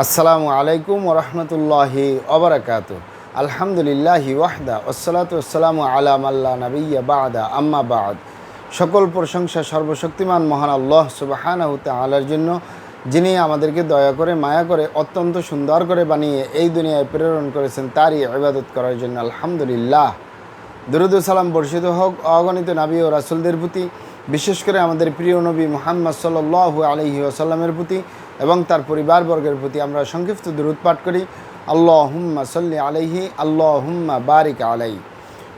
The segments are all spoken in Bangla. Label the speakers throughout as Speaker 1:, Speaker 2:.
Speaker 1: আসসালামু আলাইকুম ওরহমতুল্লাহি ওবরাকাতু। আলহামদুলিল্লাহি ওয়াহদা ওয়াসসালাতু ওয়াসসালামু আলা মাল্লা নাবিয়্যা বা'দা আম্মা বা'দ। সকল প্রশংসা সর্বশক্তিমান মহান আল্লাহ সুবহানাহু তাআলার জন্য, যিনি আমাদেরকে দয়া করে মায়া করে অত্যন্ত সুন্দর করে বানিয়ে এই দুনিয়ায় প্রেরণ করেছেন তারই ইবাদত করার জন্য আলহামদুলিল্লাহ। দরুদ ও সালাম বর্ষিত হোক অগণিত নবী ও রাসূলদের প্রতি, বিশেষ করে আমাদের প্রিয় নবী মুহাম্মদ সাল্লাল্লাহু আলাইহি ওয়াসাল্লামের প্রতি এবং তার পরিবারবর্গের প্রতি। আমরা সংক্ষিপ্ত দরুদ পাঠ করি, আল্লাহুম্মা সাল্লি আলাইহি আল্লাহুম্মা বারিক আলাই।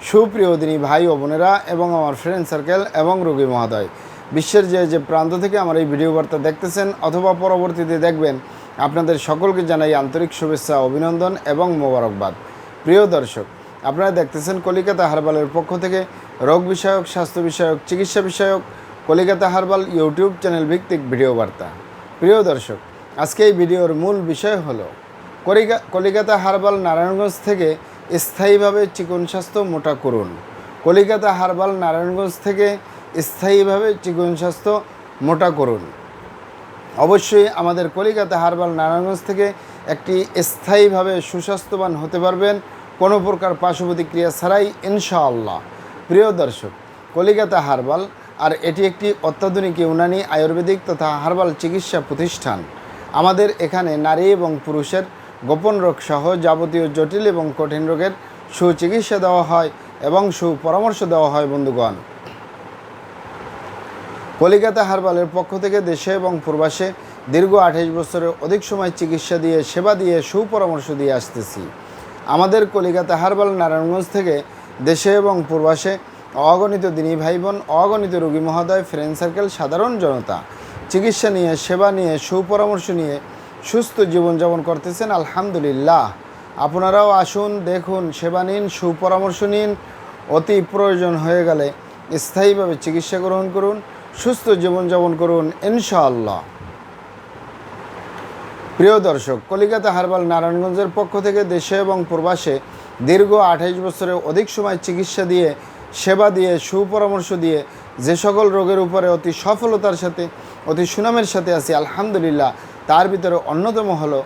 Speaker 1: সুপ্রিয় দিনী ভাই ও বোনেরা এবং আমার ফ্রেন্ড সার্কেল এবং রোগী মহোদয়, বিশ্বের যে প্রান্ত থেকে আমার এই ভিডিও বার্তা দেখতেছেন অথবা পরবর্তীতে দেখবেন, আপনাদের সকলকে জানাই আন্তরিক শুভেচ্ছা, অভিনন্দন এবং মোবারকবাদ। প্রিয় দর্শক, আপনারা দেখতেছেন কলিকাতা হার্বালের পক্ষ থেকে রোগ বিষয়ক, স্বাস্থ্য বিষয়ক, চিকিৎসা বিষয়ক কলিকাতা হার্বাল ইউটিউব চ্যানেল ভিত্তিক ভিডিও বার্তা। প্রিয় দর্শক, আজকে এই ভিডিওর মূল বিষয় হলো কলিকাতা হার্বাল নারায়ণগঞ্জ থেকে স্থায়ীভাবে চিকন স্বাস্থ্য মোটা করুন। কলিকাতা হার্বাল নারায়ণগঞ্জ থেকে স্থায়ীভাবে চিকন স্বাস্থ্য মোটা করুন। অবশ্যই আমাদের কলিকাতা হার্বাল নারায়ণগঞ্জ থেকে একটি স্থায়ীভাবে সুস্বাস্থ্যবান হতে পারবেন কোনো প্রকার পার্শ্ব প্রতিক্রিয়া ছাড়াই ইনশাআল্লাহ। প্রিয় দর্শক, কলিকাতা হার্বাল আর এটি একটি অত্যাধুনিক ইউনানি আয়ুর্বেদিক তথা হার্বাল চিকিৎসা প্রতিষ্ঠান। আমাদের এখানে নারী এবং পুরুষের গোপন রোগ সহ যাবতীয় জটিল এবং কঠিন রোগের সুচিকিৎসা দেওয়া হয় এবং সুপরামর্শ দেওয়া হয়। বন্ধুগণ, কলিকাতা হার্বালের পক্ষ থেকে দেশে এবং প্রবাসে দীর্ঘ 28 বছরের অধিক সময় চিকিৎসা দিয়ে, সেবা দিয়ে, সুপরামর্শ দিয়ে আসতেছি। আমাদের কলিকাতা হার্বাল নারায়ণগঞ্জ থেকে দেশে এবং প্রবাসে অগণিত দিনী ভাই বোন, অগণিত রোগী মহোদয়, ফ্রেন্ড সার্কেল, সাধারণ জনতা চিকিৎসা নিয়ে, সেবা নিয়ে, সুপরামর্শ নিয়ে সুস্থ জীবনযাপন করতেছেন আলহামদুলিল্লাহ। আপনারাও আসুন, দেখুন, সেবা নিন, সুপরামর্শ নিন। অতি প্রয়োজন হয়ে গেলে স্থায়ীভাবে চিকিৎসা গ্রহণ করুন, সুস্থ জীবনযাপন করুন ইনশাআল্লাহ। প্রিয় দর্শক, কলিকাতা হার্বাল নারায়ণগঞ্জের পক্ষ থেকে দেশে এবং প্রবাসে দীর্ঘ 28 বছরের অধিক সময় চিকিৎসা দিয়ে, সেবা দিয়ে, সুপরামর্শ দিয়ে যে সকল রোগের উপরে অতি সফলতার সাথে, অতি সুনামের সাথে আছি আলহামদুলিল্লাহ, তার ভিতরে অন্যতম হলো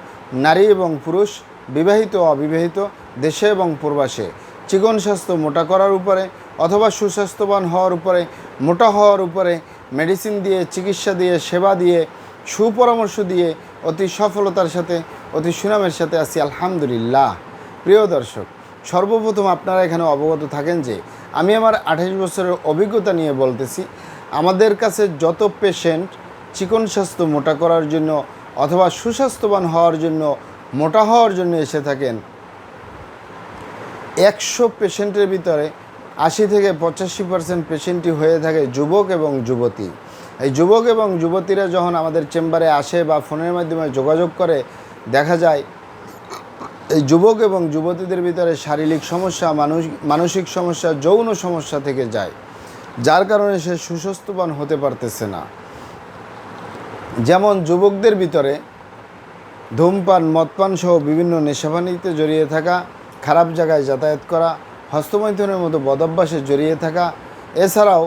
Speaker 1: নারী এবং পুরুষ, বিবাহিত অবিবাহিত, দেশে এবং প্রবাসে চিকন স্বাস্থ্য মোটা করার উপরে অথবা সুস্বাস্থ্যবান হওয়ার উপরে, মোটা হওয়ার উপরে মেডিসিন দিয়ে, চিকিৎসা দিয়ে, সেবা দিয়ে, সুপরামর্শ দিয়ে অতি সফলতার সাথে, অতি সুনামের সাথে আছি আলহামদুলিল্লাহ। প্রিয় দর্শক, সর্বপ্রথম আপনারা এখানে অবগত থাকেন যে আমি আমার 28 বছরের অভিজ্ঞতা নিয়ে বলতেছি। আমাদের কাছে যত পেশেন্ট চিকন স্বাস্থ্য মোটা করার জন্য অথবা সুস্বাস্থ্যবান হওয়ার জন্য, মোটা হওয়ার জন্য এসে থাকেন, 100 পেশেন্টের ভিতরে 80 থেকে 85% পেশেন্টই হয়ে থাকে যুবক এবং যুবতী। এই যুবক এবং যুবতীরা যখন আমাদের চেম্বারে আসে বা ফোনের মাধ্যমে যোগাযোগ করে, দেখা যায় এই যুবক এবং যুবতীদের ভিতরে শারীরিক সমস্যা, মানসিক সমস্যা, যৌন সমস্যা থেকে যায়, যার কারণে সে সুস্বাস্থ্যবান হতে পারতেছে না। যেমন যুবকদের ভিতরে ধূমপান, মদপান সহ বিভিন্ন নেশাপানিতে জড়িয়ে থাকা, খারাপ জায়গায় যাতায়াত করা, হস্তমৈথুনের মতো বদভ্যাসে জড়িয়ে থাকা, এছাড়াও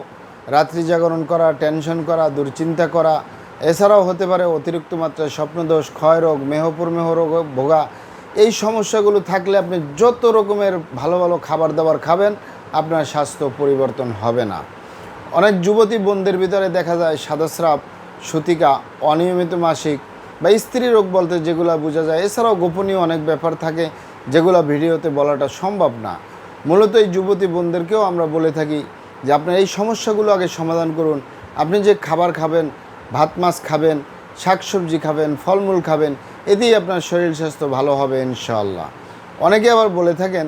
Speaker 1: রাত্রি জাগরণ করা, টেনশন করা, দুশ্চিন্তা করা, এছাড়াও হতে পারে অতিরিক্ত মাত্রায় স্বপ্নদোষ, ক্ষয়রোগ, মেহপুরমেহ রোগ ভোগা। এই সমস্যাগুলো থাকলে আপনি যত রকমের ভালো ভালো খাবার দাবার খাবেন, আপনার স্বাস্থ্য পরিবর্তন হবে না। অনেক যুবতী বোনদের ভিতরে দেখা যায় সাদাস্রাব, সূতিকা, অনিয়মিত মাসিক বা স্ত্রী রোগ বলতে যেগুলো বোঝা যায়। এছাড়াও গোপনীয় অনেক ব্যাপার থাকে যেগুলো ভিডিওতে বলাটা সম্ভব না। মূলত এই যুবতী বোনদেরকেও আমরা বলে থাকি যে আপনার এই সমস্যাগুলো আগে সমাধান করুন। আপনি যে খাবার খাবেন, ভাত মাছ খাবেন, শাকসবজি খাবেন, ফলমূল খাবেন, এতেই আপনার শরীর স্বাস্থ্য ভালো হবে ইনশাআল্লাহ। অনেকে আবার বলে থাকেন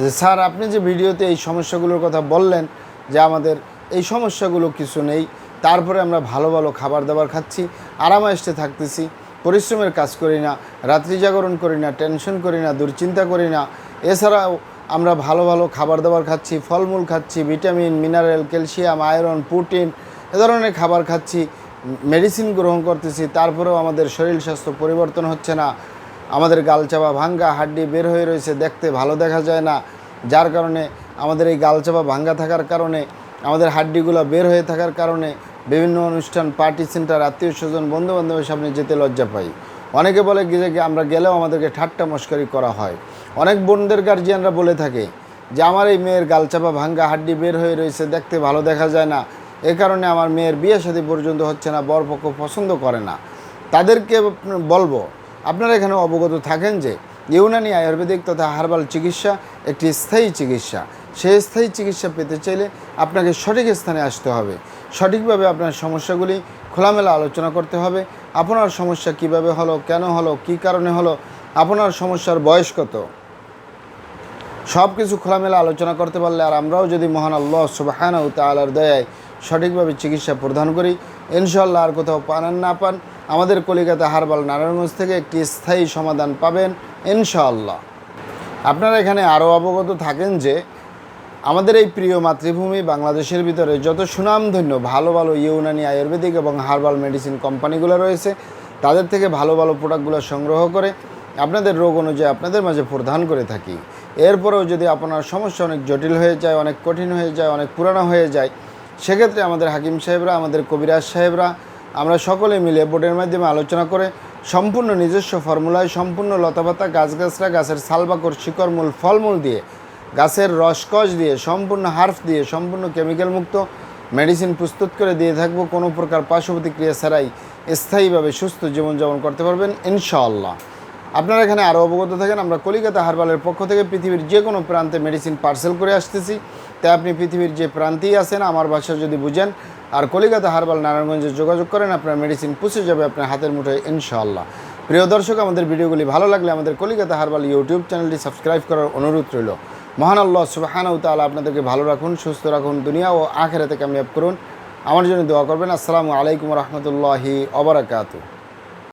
Speaker 1: যে স্যার, আপনি যে ভিডিওতে এই সমস্যাগুলোর কথা বললেন যে আমাদের এই সমস্যাগুলো কিছু নেই, তারপরে আমরা ভালো ভালো খাবার দাবার খাচ্ছি, আরামায়েশে থাকতেছি, পরিশ্রমের কাজ করি না, রাত্রি জাগরণ করি না, টেনশন করি না, দুশ্চিন্তা করি না, এছাড়াও আমরা ভালো ভালো খাবার দাবার খাচ্ছি, ফলমূল খাচ্ছি, vitamin, mineral, calcium, iron, protein এ ধরনের খাবার খাচ্ছি, মেডিসিন গ্রহণ করতেছি, তারপরেও আমাদের শরীর স্বাস্থ্য পরিবর্তন হচ্ছে না। আমাদের গালচাপা ভাঙ্গা, হাড্ডি বের হয়ে রয়েছে, দেখতে ভালো দেখা যায় না, যার কারণে আমাদের এই গালচাপা ভাঙ্গা থাকার কারণে, আমাদের হাড্ডিগুলো বের হয়ে থাকার কারণে বিভিন্ন অনুষ্ঠান, পার্টি সেন্টার, আত্মীয় স্বজন, বন্ধুবান্ধবের সামনে যেতে লজ্জা পাই। অনেকে বলে যে আমরা গেলেও আমাদেরকে ঠাট্টা মস্করি করা হয়। অনেক বোনদের গার্জিয়ানরা বলে থাকে যে আমার এই মেয়ের গালচাপা ভাঙ্গা হাড্ডি বের হয়ে রয়েছে, দেখতে ভালো দেখা যায় না, এ কারণে আমার মেয়ের বিয়ে শাদী পর্যন্ত হচ্ছে না, বরপক্ষ পছন্দ করে না। তাদেরকে বলবো আপনারা এখানে অবগত থাকেন যে ইউনানি আয়ুর্বেদিক তথা হার্বাল চিকিৎসা একটি স্থায়ী চিকিৎসা। সেই স্থায়ী চিকিৎসা পেতে চাইলে আপনাকে সঠিক স্থানে আসতে হবে, সঠিকভাবে আপনার সমস্যাগুলি খোলামেলা আলোচনা করতে হবে। আপনার সমস্যা কিভাবে হলো, কেন হলো, কী কারণে হলো, আপনার সমস্যার বয়স কত, সব কিছু খোলামেলা আলোচনা করতে পারলে আর আমরাও যদি মহান আল্লাহ সুবহানাহু ওয়া তাআলার দয়ায় সঠিকভাবে চিকিৎসা প্রদান করি, ইনশাআল্লাহ আর কোথাও পান আর না পান আমাদের কলিকাতা হার্বাল নারায়ণগঞ্জ থেকে একটি স্থায়ী সমাধান পাবেন ইনশাআল্লাহ। আপনারা এখানে আরও অবগত থাকেন যে আমাদের এই প্রিয় মাতৃভূমি বাংলাদেশের ভিতরে যত সুনামধন্য ভালো ভালো ইউনানি আয়ুর্বেদিক এবং হার্বাল মেডিসিন কোম্পানিগুলো রয়েছে, তাদের থেকে ভালো ভালো প্রোডাক্টগুলো সংগ্রহ করে আপনাদের রোগ অনুযায়ী আপনাদের মাঝে প্রদান করে থাকি। এরপরেও যদি আপনার সমস্যা অনেক জটিল হয়ে যায়, অনেক কঠিন হয়ে যায়, অনেক পুরানো হয়ে যায়, সেক্ষেত্রে আমাদের হাকিম সাহেবরা, আমাদের কবিরাজ সাহেবরা, আমরা সকলে মিলে বোর্ডের মাধ্যমে আলোচনা করে সম্পূর্ণ নিজস্ব ফর্মুলায় সম্পূর্ণ লতাপাতা, গাছগাছরা, গাছের ছালবাকর, শিকড়, মূল, ফলমূল দিয়ে, গাছের রসকস দিয়ে, সম্পূর্ণ হার্ফ দিয়ে, সম্পূর্ণ কেমিক্যাল মুক্ত মেডিসিন প্রস্তুত করে দিয়ে থাকবো। কোনো প্রকার পার্শ্ব প্রতিক্রিয়া ছাড়াই স্থায়ীভাবে সুস্থ জীবনযাপন করতে পারবেন ইনশাআল্লাহ। আপনারা এখানে আরও অবগত থাকেন আমরা কলিকাতা হার্বালের পক্ষ থেকে পৃথিবীর যে কোনো প্রান্তে মেডিসিন পার্সেল করে আসতেছি। তাই আপনি পৃথিবীর যে প্রান্তেই আছেন আমার ভাষা যদি বুঝেন আর কলিকাতা হার্বাল নারায়ণগঞ্জে যোগাযোগ করেন, আপনার মেডিসিন পৌঁছে যাবে আপনার হাতের মুঠোয় ইনশাআল্লাহ। প্রিয় দর্শক, আমাদের ভিডিওগুলি ভালো লাগলে আমাদের কলিকাতা হার্বাল ইউটিউব চ্যানেলটি সাবস্ক্রাইব করার অনুরোধ রইল। মহান আল্লাহ সুবহানাহু ওয়া তাআলা আপনাদেরকে ভালো রাখুন, সুস্থ রাখুন, দুনিয়া ও আখিরাতে কামিয়াব করুন। আমার জন্য দোয়া করবেন। আসসালামু আলাইকুম ওয়া রাহমাতুল্লাহি ওয়া বারাকাতুহু।